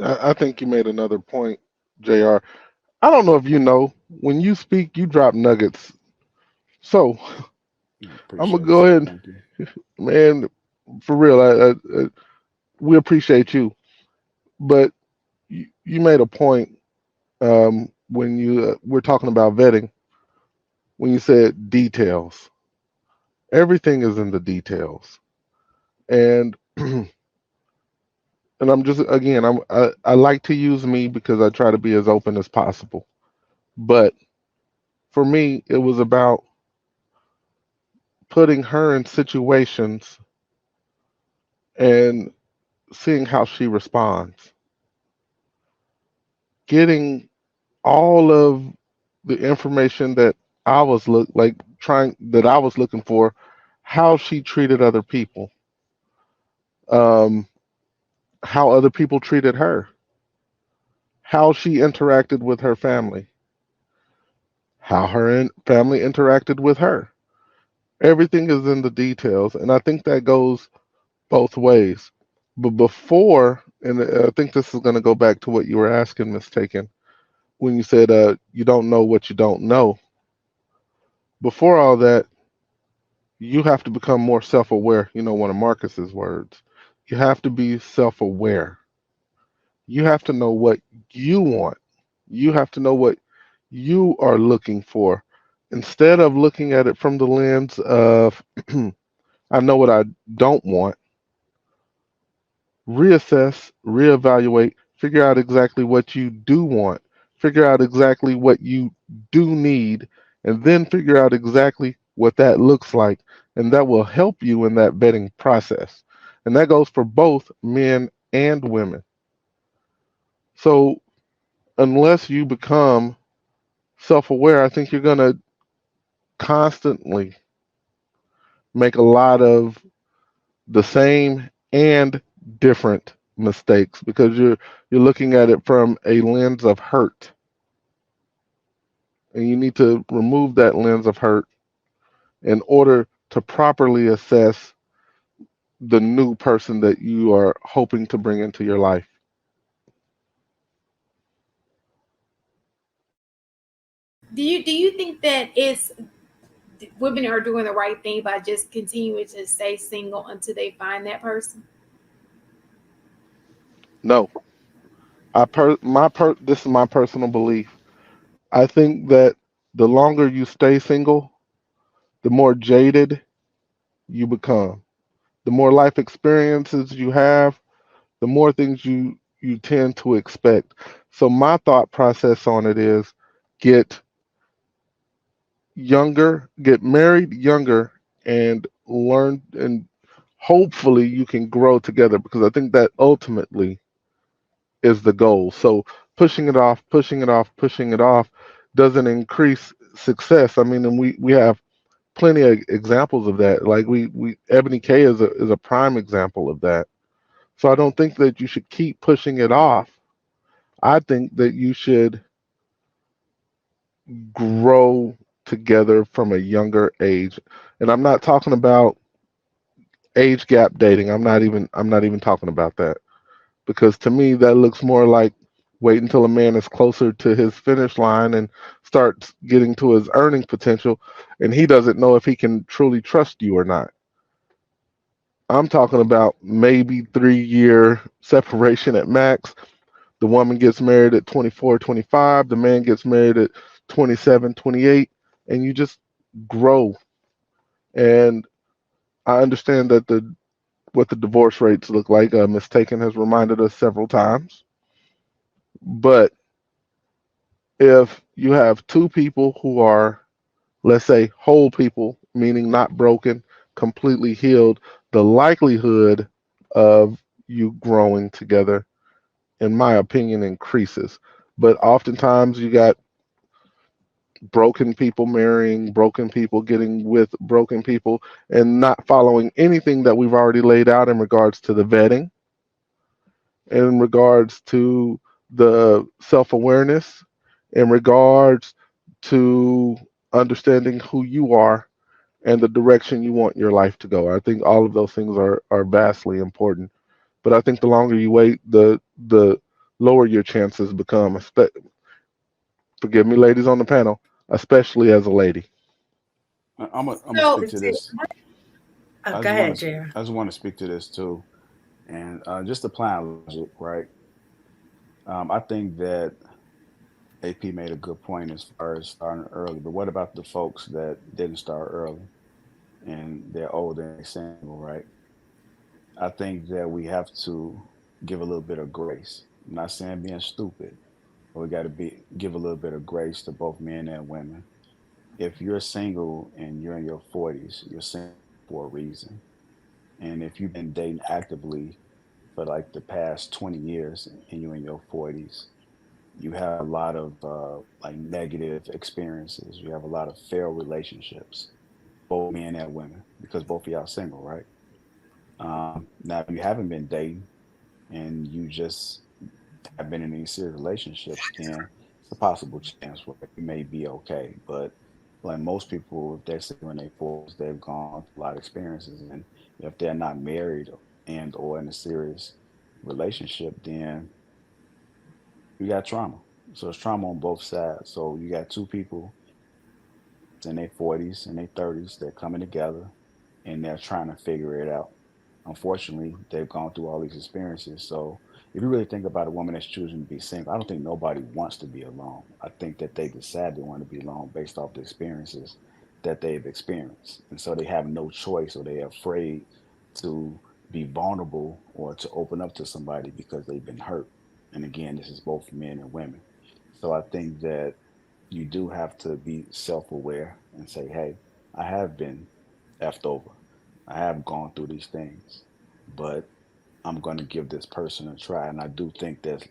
I think you made another point, Jr. I don't know if you know, when you speak, you drop nuggets. So I'm gonna Appreciate go you. ahead, Thank you. man. For real, we appreciate you, but you made a point when you we're talking about vetting. When you said details, everything is in the details, and I'm just again, I like to use me because I try to be as open as possible. But for me, it was about putting her in situations and seeing how she responds, getting all of the information that I was looking for, how she treated other people, um, how other people treated her, how she interacted with her family, how family interacted with her. Everything is in the details, and I think that goes both ways. But before, and I think this is going to go back to what you were asking, Miss Taken, when you said you don't know what you don't know. Before all that, you have to become more self-aware. You know, one of Marcus's words. You have to be self-aware. You have to know what you want. You have to know what you are looking for. Instead of looking at it from the lens of, I know what I don't want, reassess, reevaluate, figure out exactly what you do want, figure out exactly what you do need, and then figure out exactly what that looks like. And that will help you in that vetting process. And that goes for both men and women. So, unless you become self aware, I think you're going to constantly make a lot of the same and different mistakes because you're looking at it from a lens of hurt, and you need to remove that lens of hurt in order to properly assess the new person that you are hoping to bring into your life. Do you think that it's women are doing the right thing by just continuing to stay single until they find that person? No, this is my personal belief. I think that the longer you stay single, the more jaded you become. The more life experiences you have, the more things you tend to expect. So my thought process on it is get younger, get married younger, and learn, and hopefully you can grow together because I think that ultimately is the goal. So pushing it off, pushing it off, pushing it off doesn't increase success. I mean, and we have plenty of examples of that. Like we Ebony K is a prime example of that. So I don't think that you should keep pushing it off. I think that you should grow together from a younger age. And I'm not talking about age gap dating. I'm not even talking about that. Because to me that looks more like wait until a man is closer to his finish line and starts getting to his earning potential and he doesn't know if he can truly trust you or not. I'm talking about maybe 3 year separation at max. The woman gets married at 24, 25. The man gets married at 27, 28, and you just grow. And I understand that the what the divorce rates look like. Ms. Taken has reminded us several times. But if you have two people who are, let's say, whole people, meaning not broken, completely healed, the likelihood of you growing together, in my opinion, increases. But oftentimes you got broken people marrying, broken people getting with broken people, and not following anything that we've already laid out in regards to the vetting, in regards to the self awareness, in regards to understanding who you are and the direction you want your life to go. I think all of those things are vastly important. But I think the longer you wait, the lower your chances become. Forgive me, ladies on the panel, especially as a lady. I'm gonna So speak to this. Oh, go ahead, Jared. I just want to speak to this too, and just applying logic, right? I think that AP made a good point as far as starting early, but what about the folks that didn't start early and they're older and they're single, right? I think that we have to give a little bit of grace. I'm not saying being stupid, but we got to be give a little bit of grace to both men and women. If you're single and you're in your 40s, you're single for a reason. And if you've been dating actively for like the past 20 years and you're in your 40s, you have a lot of like negative experiences. You have a lot of failed relationships, both men and women, because both of y'all single, right? Now, if you haven't been dating and you just have been in any serious relationships, then it's a possible chance where you may be okay. But like most people, if they're single in their 40s, they've gone through a lot of experiences, and if they're not married and or in a serious relationship, then you got trauma. So it's trauma on both sides. So you got two people that's in their 40s and their 30s. They're coming together and they're trying to figure it out. Unfortunately, they've gone through all these experiences. So if you really think about a woman that's choosing to be single, I don't think nobody wants to be alone. I think that they decide they want to be alone based off the experiences that they've experienced. And so they have no choice or they're afraid to be vulnerable or to open up to somebody because they've been hurt. And again, this is both men and women. So I think that you do have to be self aware and say, hey, I have been effed over. I have gone through these things, but I'm going to give this person a try. And I do think that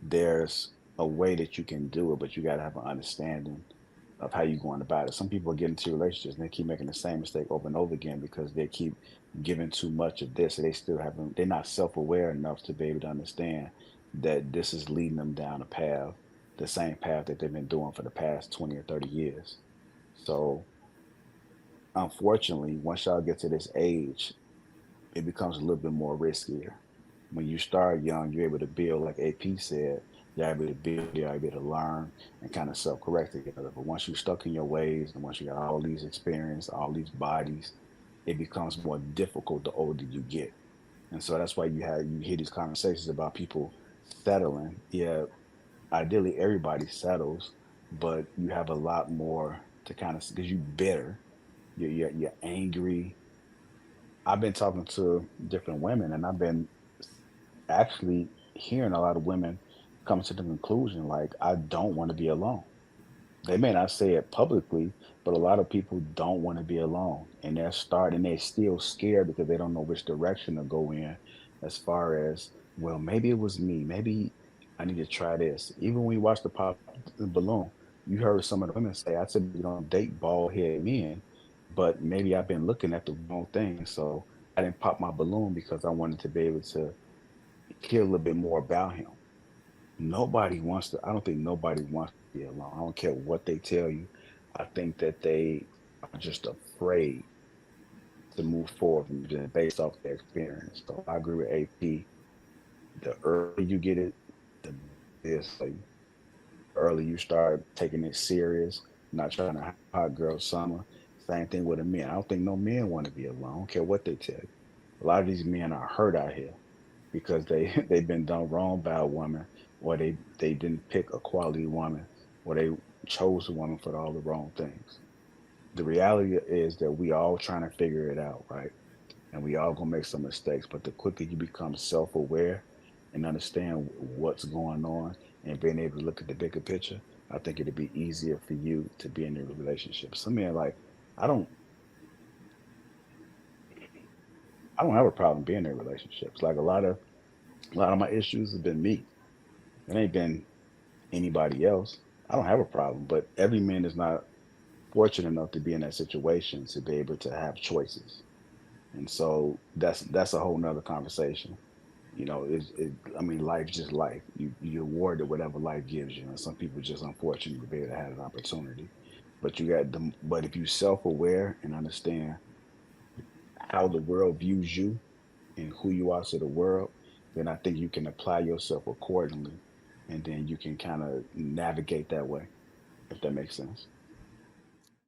there's a way that you can do it, but you got to have an understanding of how you're going about it. Some people get into relationships and they keep making the same mistake over and over again because they keep giving too much of this. And they still haven't, they're not self aware enough to be able to understand that this is leading them down a path, the same path that they've been doing for the past 20 or 30 years. So, unfortunately, once y'all get to this age, it becomes a little bit more riskier. When you start young, you're able to build, like AP said, you're able to build, you're able to learn and kind of self correct together. But once you're stuck in your ways and once you got all these experience, all these bodies, it becomes more difficult the older you get. And so that's why you hear these conversations about people settling. Yeah, ideally everybody settles, but you have a lot more to kind of because you bitter, you're angry. I've been talking to different women, and I've been actually hearing a lot of women come to the conclusion like, I don't want to be alone. They may not say it publicly, but a lot of people don't want to be alone. And they're still scared because they don't know which direction to go in as far as, well, maybe it was me. Maybe I need to try this. Even when you watch the pop the balloon, you heard some of the women say, I typically don't date bald head men, but maybe I've been looking at the wrong thing. So I didn't pop my balloon because I wanted to be able to hear a little bit more about him. I don't think nobody wants to be alone. I don't care what they tell you. I think that they are just afraid to move forward from just based off their experience. So I agree with AP. The earlier you get it, the better it is for you. The earlier you start taking it serious, not trying to have a hot girl summer. Same thing with the men. I don't think no men want to be alone. I don't care what they tell you. A lot of these men are hurt out here because they've been done wrong by a woman, or they didn't pick a quality woman, or they chose a woman for all the wrong things. The reality is that we all trying to figure it out, right? And we all gonna make some mistakes. But the quicker you become self-aware and understand what's going on and being able to look at the bigger picture, I think it'd be easier for you to be in a relationship. Some men like, I don't I don't have a problem being in relationships. Like a lot of my issues have been me. It ain't been anybody else. I don't have a problem, but every man is not fortunate enough to be in that situation to be able to have choices. And so that's a whole nother conversation. I mean, life's just life. You awarded whatever life gives you, and some people just unfortunate to be able to have an opportunity. But if you self aware and understand how the world views you and who you are to the world, then I think you can apply yourself accordingly and then you can kind of navigate that way, if that makes sense.